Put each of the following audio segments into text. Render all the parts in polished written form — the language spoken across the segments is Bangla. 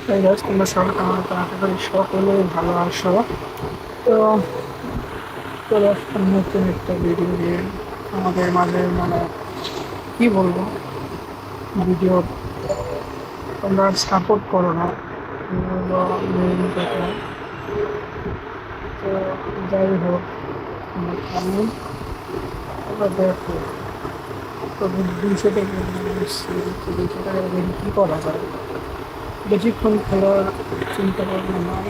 তাই গাছ তোমরা সবাই আমার আশা করি সকলেই ভালো আছো। তো চলে আসলাম নতুন একটা ভিডিও নিয়ে আমাদের মাঝে। মানে কি বলবো, ভিডিও তোমরা সাপোর্ট করো না, মেইন কথা। তো যাই হোক, আমি তোমরা দেখো, তো 200 টাকা এসছি, তো 200 টাকা দেখি কী করা যায়। বেশিক্ষণ খেলার চিন্তা ভাবনা নাই,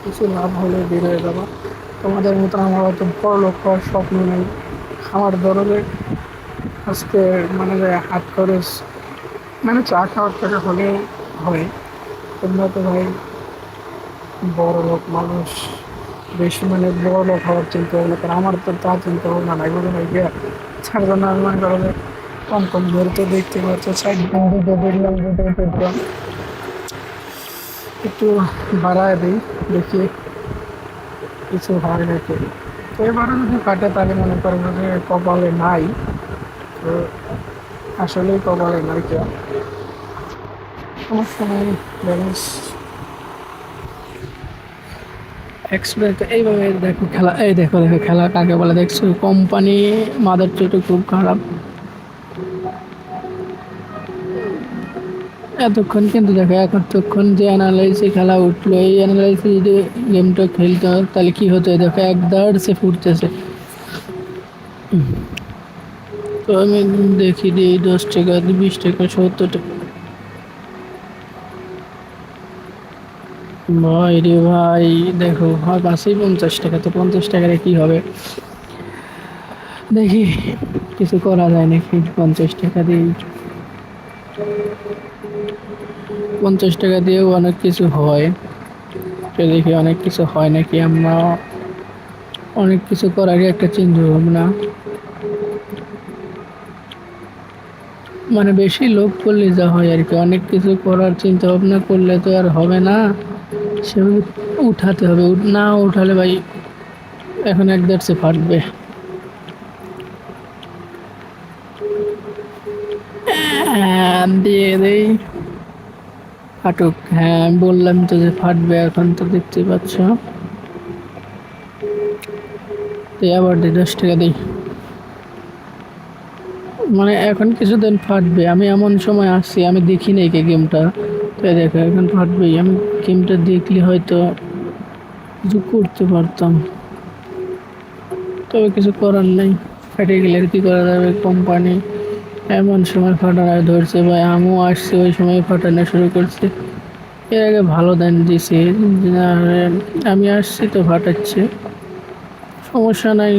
কিছু লাভ হলে বের হয়ে যাবো। তোমাদের মতন আমার অত বড় লোক হওয়ার স্বপ্ন নেই। আমার ধরনের আজকে মানে যে হাত খরচ, মানে চা খাওয়ার টাকা হলেও হয়। তোমরা তো ভাই বড় লোক মানুষ, বেশি মানে বড় লোক হওয়ার চিন্তা ভাবনা করে। আমার তো তা চিন্তা ভাবনা নাই, বলে ভাই গিয়া ছাড় জন্য আমি মনে করো যে কম কম ধরে তো দেখতে পাচ্ছ সাইড দিকে দেখলাম যেটা পেট্রোল একটু বাড়ায় দিই, দেখি কিছু হয় নাকি। তো এবারে যদি কাটে তাহলে মনে করেন যে কপালে নাই। তো আসলেই কপালে নাই কেউ, সমস্যা নেই। ব্যালেন্স এক্সপ্রেস এইভাবে দেখো খেলা, এই দেখো দেখো খেলা কাকে বলে দেখছো? কোম্পানি মাদার চোটে খুব খারাপ। এতক্ষণ কিন্তু দেখো এতক্ষণ যে অ্যানালাইসে খেলা উঠলো, এই অ্যানালাইসে যদি গেমটা খেলতে হয় তাহলে কি হতো? দেখো এক দাঁড় সে ফুটতেছে। তো আমি দেখি দিই 10 টাকা, 20 টাকা, 70 টাকা। ভাই রে ভাই, দেখো হয় পাশেই 50 টাকা, তো 50 টাকারে কি হবে দেখি, কিছু করা যায় নাকি 50 টাকা দিয়ে? 50 টাকা দিয়েও অনেক কিছু হয়, তো দেখি অনেক কিছু হয় নাকি। আমরা অনেক কিছু করারই একটা চিন্তা ভাবনা, মানে বেশি লোভ করলে যা হয় আর কি। অনেক কিছু করার চিন্তা ভাবনা করলে তো আর হবে না, সেভাবে উঠাতে হবে। না উঠালে ভাই এখন এক দেড়শে ফাটবে। দিয়ে দেই ফাটুক। হ্যাঁ আমি বললাম তো যে ফাটবে, এখন তো দেখতে পাচ্ছ। তো আবার 10 টাকা দিই, মানে এখন কিছুদিন ফাটবে। আমি এমন সময় আসছি আমি দেখি নাই কে গেমটা, তাই দেখো এখন ফাটবেই। আমি গেমটা দেখলে হয়তো কিছু করতে পারতাম, তবে কিছু করার নেই। ফেটে গেলে আর কি করা যাবে? কোম্পানি এমন সময় ফাটানো ধরছে ভাই, আমিও আসছি ওই সময় ফাটানো শুরু করছে। এর আগে ভালো দেন দিছে, আর আমি আসছি তো ফাটাচ্ছে। সমস্যা নাই,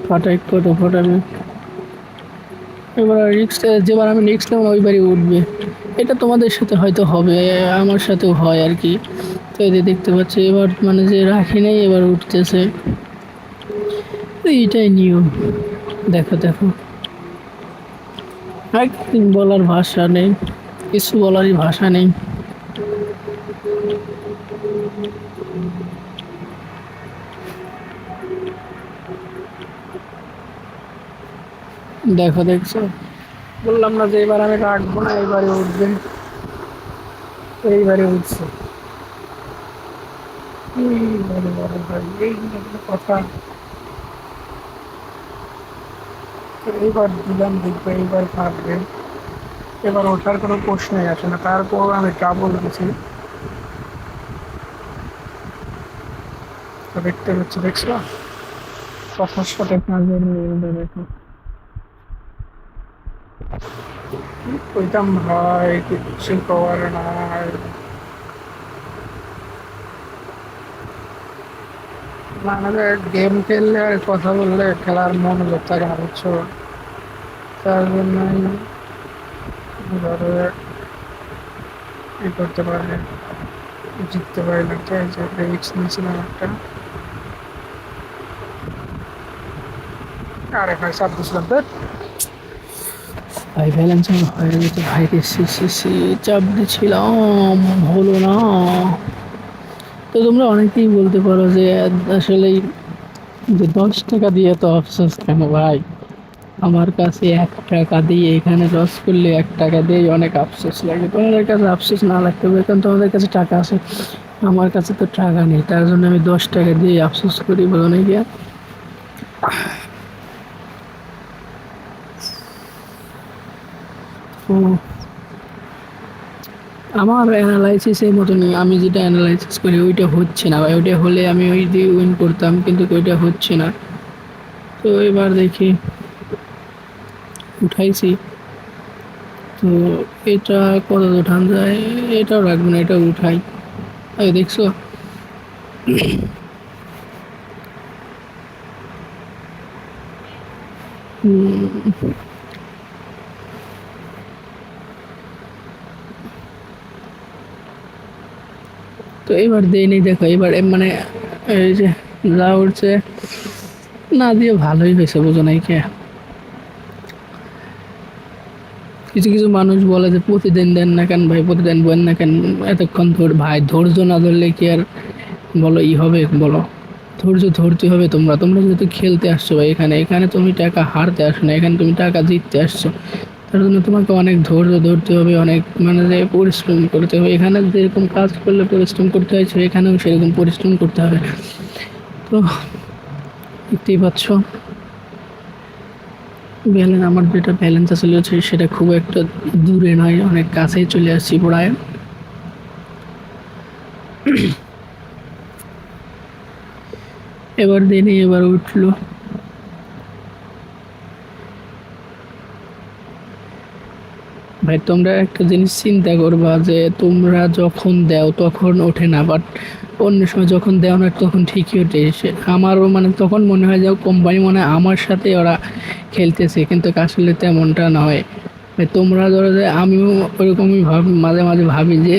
ফাটাই কত ফাটাবে। এবার রিক্স, যেবার আমি নেক্সট নেব ওইবারই উঠবে। এটা তোমাদের সাথে হয়তো হবে, আমার সাথেও হয় আর কি। তো এই যে দেখতে পাচ্ছি এবার মানে যে রাখি নেই এবার উঠতেছে, তো এইটাই নিয়ম। দেখো দেখো, একদিন বলার ভাষা নেই, কিছু বলারই ভাষা নেই। দেখো দেখছো, বললাম না যে এবার আমি রাখবো না, এইবারে উঠবে। এইবারে উঠছে। এইবারে বড় ভাই, এই একটা কথা। তো এইবার দিলাম, দেখবো এইবার থাকবে। এবার ওঠার কোনো প্রশ্নই আসে না, তারপর আমি ডাবল দিছি। তো দেখতে পাচ্ছি, দেখছো কথার সাথে কাজের মিল দেখো। কইতাম ভাই কিচ্ছু করার নাই, মানে গেম খেললে আর কথা বললে খেলার মনোযোগ থাকে না, বুঝছো? তার জন্যই ধরো ই করতে পারে, জিততে পারি না। তো এই যে রিক্স নিয়েছিলাম একটা, আরে ভাই চাপ দিছিলাম তো ভাই, ব্যালেন্স হয়ে গেছে ভাই রে, চাপ দিছিলাম, হলো না। তো তোমরা অনেকেই বলতে পারো যে আসলে যে 10 টাকা দিয়ে তো আফসোস কেন ভাই? আমার কাছে 1 টাকা দিয়ে এখানে লস করলে 1 টাকা দিয়ে অনেক আফসোস লাগে। তোমাদের কাছে আফসোস না লাগতে হবে, কারণ তোমাদের কাছে টাকা আছে। আমার কাছে তো টাকা নেই, তার জন্য আমি 10 টাকা দিয়ে আফসোস করি, বলো না গিয়া। তো আমার অ্যানালাইসিসের মতনই, আমি যেটা অ্যানালাইসিস করি ওইটা হচ্ছে না ভাই। ওইটা হলে আমি ওই দিয়ে উইন করতাম, কিন্তু ওইটা হচ্ছে না। তো এবার দেখি, উঠাইছি। তো এটা কত উঠান যায়, এটাও রাখবো না, এটাও উঠাই। এই দেখছো, তো এবার দেই নেই, দেখো এবার মানে এই যে যা উঠছে না দিয়ে ভালোই হয়েছে, বোঝো নাই কে। কিছু কিছু মানুষ বলে যে প্রতিদিন দেন না কেন ভাই, প্রতিদিন বলেন না কেন, এতক্ষণ ধর ভাই, ধৈর্য না ধরলে কি আর বলো ই হবে, বলো। ধৈর্য ধরতে হবে। তোমরা তোমরা যেহেতু খেলতে আসছো ভাই, এখানে এখানে তুমি টাকা হারতে আসো না, এখানে তুমি টাকা জিততে আসছো। তার জন্য তোমাকে অনেক ধৈর্য ধরতে হবে, অনেক মানে যে পরিশ্রম করতে হবে। এখানে যেরকম কাজ করলে পরিশ্রম করতে হয়, এখানেও সেরকম পরিশ্রম করতে হবে। তো দেখতেই পাচ্ছ, আমার যেটা ব্যালেন্স আসলে হচ্ছে সেটা খুব একটা দূরে নয়, অনেক কাছেই চলে আসছি প্রায়। এবার দিনে এবার উঠলো। ভাই তোমরা একটা জিনিস চিন্তা করবা, যে তোমরা যখন দাও তখন ওঠে না, বাট অন্য সময় যখন দেও না তখন ঠিকই ওঠে। আমারও মানে তখন মনে হয় যে কোম্পানি মনে হয় আমার সাথে ওরা খেলতেছে, কিন্তু আসলে তেমনটা নয়। ভাই তোমরা ধরো যে আমিও ওরকমই ভাবি, মাঝে মাঝে ভাবি যে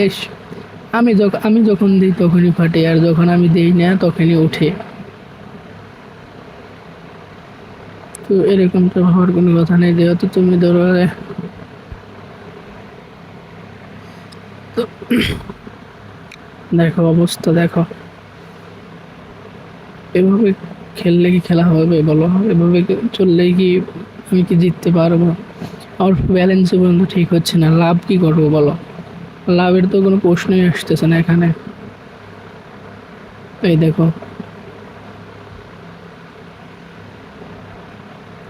আমি যখন দিই তখনই ফাটে, আর যখন আমি দিই না তখনই ওঠে। তো এরকম তো হওয়ার কোনো কথা নেই, যেহেতু তুমি ধরো তো দেখো অবস্থা দেখো, এভাবে খেললে কি খেলা হবে বলো? এভাবে চললেই কি আমি কি জিততে পারবো? আমার ব্যালেন্সও পর্যন্ত ঠিক হচ্ছে না, লাভ কি করবো বলো? লাভের তো কোনো প্রশ্নই আসতেছে না এখানে। এই দেখো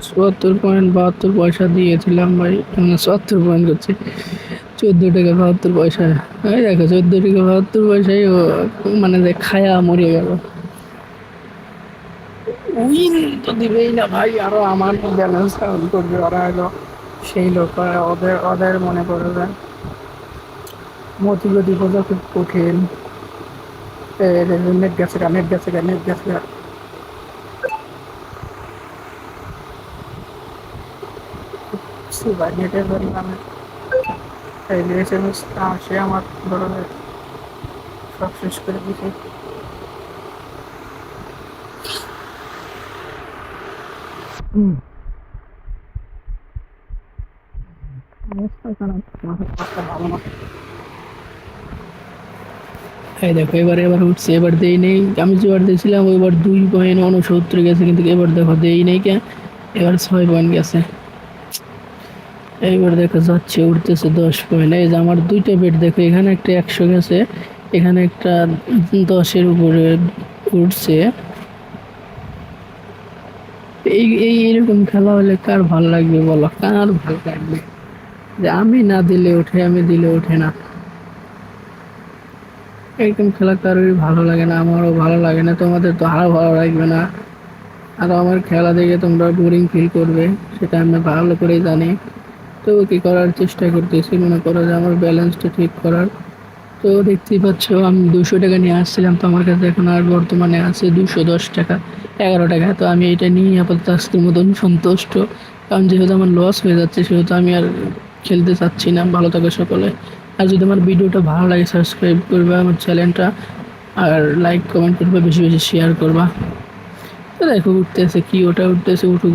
74.72 পয়সা দিয়েছিলাম ভাই, মানে 70 পয়েন্ট করছে, 14 টাকা 72 পয়সা। এই দেখো 14 টাকা 72 পয়সায় ও মানে যে খায়া মরে গেল। উইন তো দিবেই না ভাই, আরো আমার ব্যালেন্স কাউন্ট করবে ওরা, এলো সেই লোক। ওদের ওদের মনে করে যে মতিগতি বোঝা খুব কঠিন। নেট গেছে গা, নেট গেছে গা, নেট গেছে গা। ভাই নেটের জন্য আমি এই এসএমএস আসে আমার ধরনের সব শেষ করে দিয়েছে। অবস্থা খারাপ, মাথার অবস্থা ভালো না। এই দেখো এবার উঠছে, এবার দেই নেই। আমি যেবার দিয়েছিলাম ওইবার 2.69 গেছে, কিন্তু এবার দেখো দেই নেই কে, এবার 6 পয়েন্ট গেছে। এইবার দেখো যাচ্ছে, উঠতেছে 10 পয়েন্ট। এই যে আমার দুইটা বেড দেখো, এখানে একটা 100 গেছে, এখানে একটা 10-এর উপরে উঠছে। এই এই এরকম খেলা হলে কার ভাল লাগবে বলো? কার ভাল লাগবে যে আমি না দিলে ওঠে, আমি দিলে ওঠে না? এরকম খেলা কারোরই ভালো লাগে না, আমারও ভালো লাগে না, তোমাদের তো আরও ভালো লাগবে না। আর আমার খেলা দেখে তোমরা বোরিং ফিল করবে, সেটা আমি ভালো করেই জানি। তো কি করার চেষ্টা করতেছি, মনে করো যে আমার ব্যালেন্সটা ঠিক করার। তো দেখতেই পাচ্ছ আমি 200 টাকা নিয়ে আসছিলাম, তো আমার কাছে এখন আর বর্তমানে আছে 210 টাকা, 11 টাকা। তো আমি এটা নিয়ে আপাতত আজকের মতন সন্তুষ্ট, কারণ যেহেতু আমার লস হয়ে যাচ্ছে সেহেতু আমি আর খেলতে চাচ্ছি না। ভালো থাকো সকলে। আর যদি আমার ভিডিওটা ভালো লাগে সাবস্ক্রাইব করবে আমার চ্যানেলটা, আর লাইক কমেন্ট করবে, বেশি বেশি শেয়ার করবা। তো দেখো উঠতেছে কি, ওটা উঠতেছে, উঠুক।